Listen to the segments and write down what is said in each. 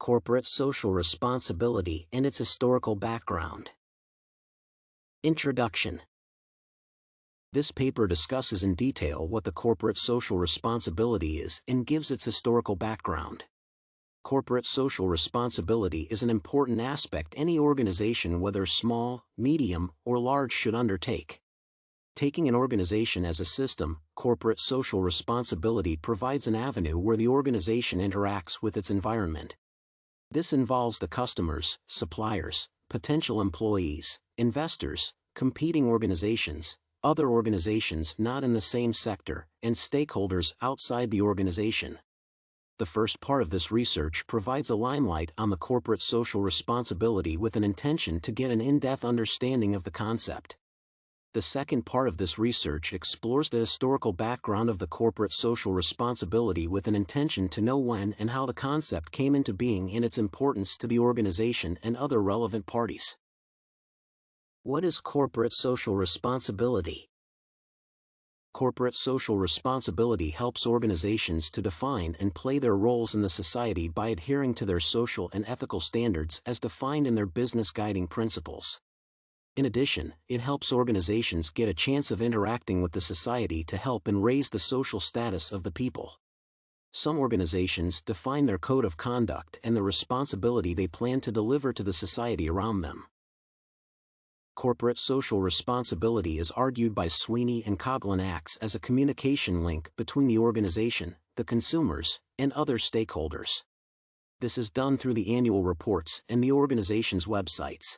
Corporate social responsibility and its historical background. Introduction. This paper discusses in detail what the corporate social responsibility is and gives its historical background. Corporate social responsibility is an important aspect any organization, whether small, medium, or large, should undertake. Taking an organization as a system, corporate social responsibility provides an avenue where the organization interacts with its environment. This involves the customers, suppliers, potential employees, investors, competing organizations, other organizations not in the same sector, and stakeholders outside the organization. The first part of this research provides a limelight on the corporate social responsibility with an intention to get an in-depth understanding of the concept. The second part of this research explores the historical background of the corporate social responsibility with an intention to know when and how the concept came into being and its importance to the organization and other relevant parties. What is corporate social responsibility? Corporate social responsibility helps organizations to define and play their roles in the society by adhering to their social and ethical standards as defined in their business guiding principles. In addition, it helps organizations get a chance of interacting with the society to help and raise the social status of the people. Some organizations define their code of conduct and the responsibility they plan to deliver to the society around them. Corporate social responsibility is argued by Swaen and Coughlin acts as a communication link between the organization, the consumers, and other stakeholders. This is done through the annual reports and the organization's websites.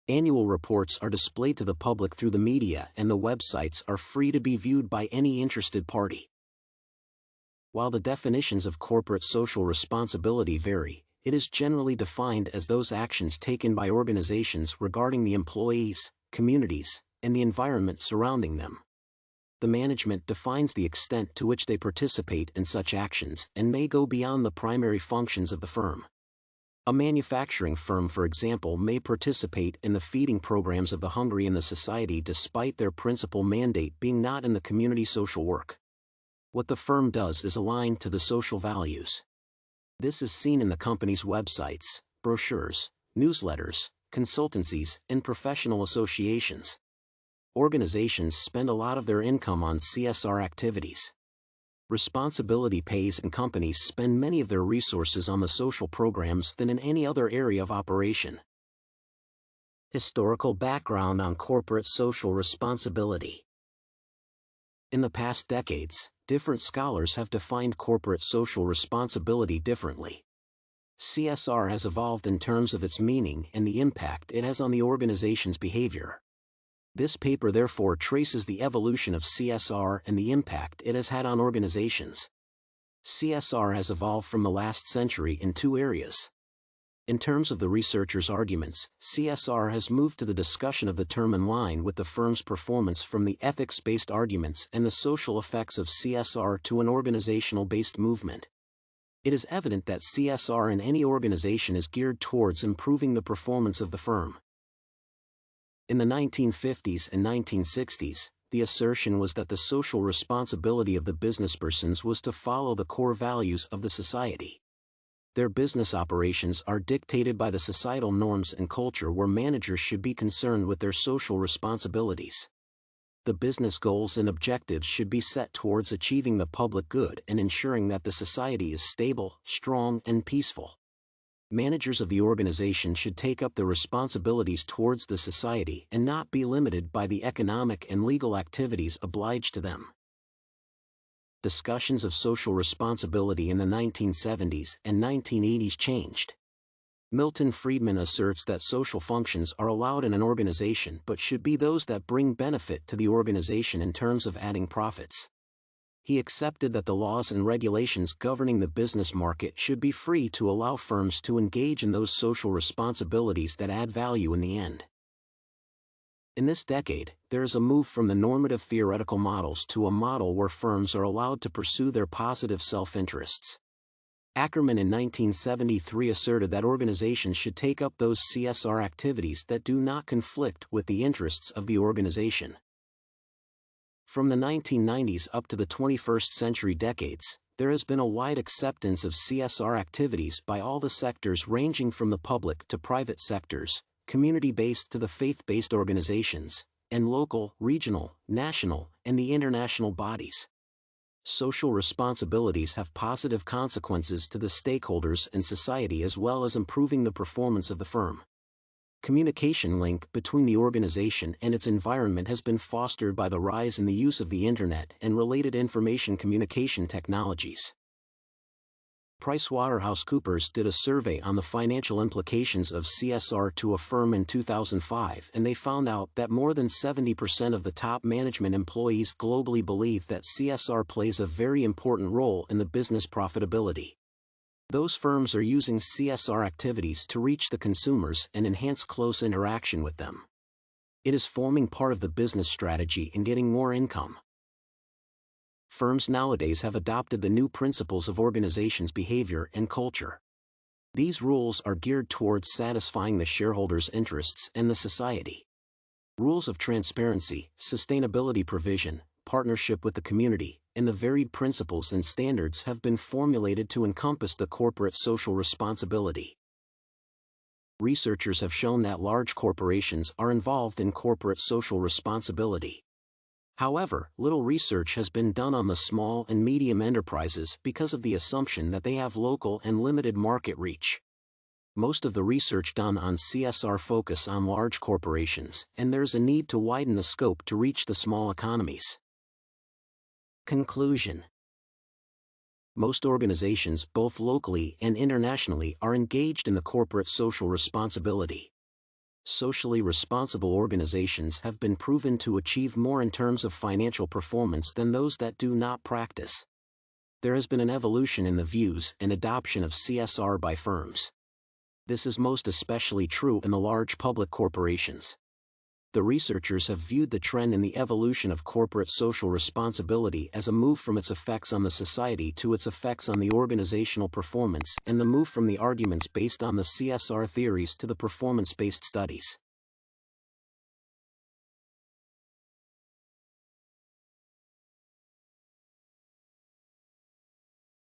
Annual reports are displayed to the public through the media, and the websites are free to be viewed by any interested party. While the definitions of corporate social responsibility vary, it is generally defined as those actions taken by organizations regarding the employees, communities, and the environment surrounding them. The management defines the extent to which they participate in such actions and may go beyond the primary functions of the firm. A manufacturing firm, for example, may participate in the feeding programs of the hungry in the society despite their principal mandate being not in the community social work. What the firm does is aligned to the social values. This is seen in the company's websites, brochures, newsletters, consultancies, and professional associations. Organizations spend a lot of their income on CSR activities. Responsibility pays, and companies spend many of their resources on the social programs than in any other area of operation. Historical background on corporate social responsibility. In the past decades, different scholars have defined corporate social responsibility differently. CSR has evolved in terms of its meaning and the impact it has on the organization's behavior. This paper therefore traces the evolution of CSR and the impact it has had on organizations. CSR has evolved from the last century in two areas. In terms of the researchers' arguments, CSR has moved to the discussion of the term in line with the firm's performance from the ethics-based arguments and the social effects of CSR to an organizational-based movement. It is evident that CSR in any organization is geared towards improving the performance of the firm. In the 1950s and 1960s, the assertion was that the social responsibility of the businesspersons was to follow the core values of the society. Their business operations are dictated by the societal norms and culture where managers should be concerned with their social responsibilities. The business goals and objectives should be set towards achieving the public good and ensuring that the society is stable, strong, and peaceful. Managers of the organization should take up the responsibilities towards the society and not be limited by the economic and legal activities obliged to them. Discussions of social responsibility in the 1970s and 1980s changed. Milton Friedman asserts that social functions are allowed in an organization but should be those that bring benefit to the organization in terms of adding profits. He accepted that the laws and regulations governing the business market should be free to allow firms to engage in those social responsibilities that add value in the end. In this decade, there is a move from the normative theoretical models to a model where firms are allowed to pursue their positive self-interests. Ackerman in 1973 asserted that organizations should take up those CSR activities that do not conflict with the interests of the organization. From the 1990s up to the 21st century decades, there has been a wide acceptance of CSR activities by all the sectors ranging from the public to private sectors, community-based to the faith-based organizations, and local, regional, national, and the international bodies. Social responsibilities have positive consequences to the stakeholders and society as well as improving the performance of the firm. Communication link between the organization and its environment has been fostered by the rise in the use of the Internet and related information communication technologies. PricewaterhouseCoopers did a survey on the financial implications of CSR to a firm in 2005, and they found out that more than 70% of the top management employees globally believe that CSR plays a very important role in the business profitability. Those firms are using CSR activities to reach the consumers and enhance close interaction with them. It is forming part of the business strategy and getting more income. Firms nowadays have adopted the new principles of organizations' behavior and culture. These rules are geared towards satisfying the shareholders' interests and the society. Rules of transparency, sustainability provision, partnership with the community, and the varied principles and standards have been formulated to encompass the corporate social responsibility. Researchers have shown that large corporations are involved in corporate social responsibility. However, little research has been done on the small and medium enterprises because of the assumption that they have local and limited market reach. Most of the research done on CSR focus on large corporations, and there is a need to widen the scope to reach the small economies. Conclusion: most organizations, both locally and internationally, are engaged in the corporate social responsibility. Socially responsible organizations have been proven to achieve more in terms of financial performance than those that do not practice. There has been an evolution in the views and adoption of CSR by firms. This is most especially true in the large public corporations. The researchers have viewed the trend in the evolution of corporate social responsibility as a move from its effects on the society to its effects on the organizational performance, and the move from the arguments based on the CSR theories to the performance-based studies.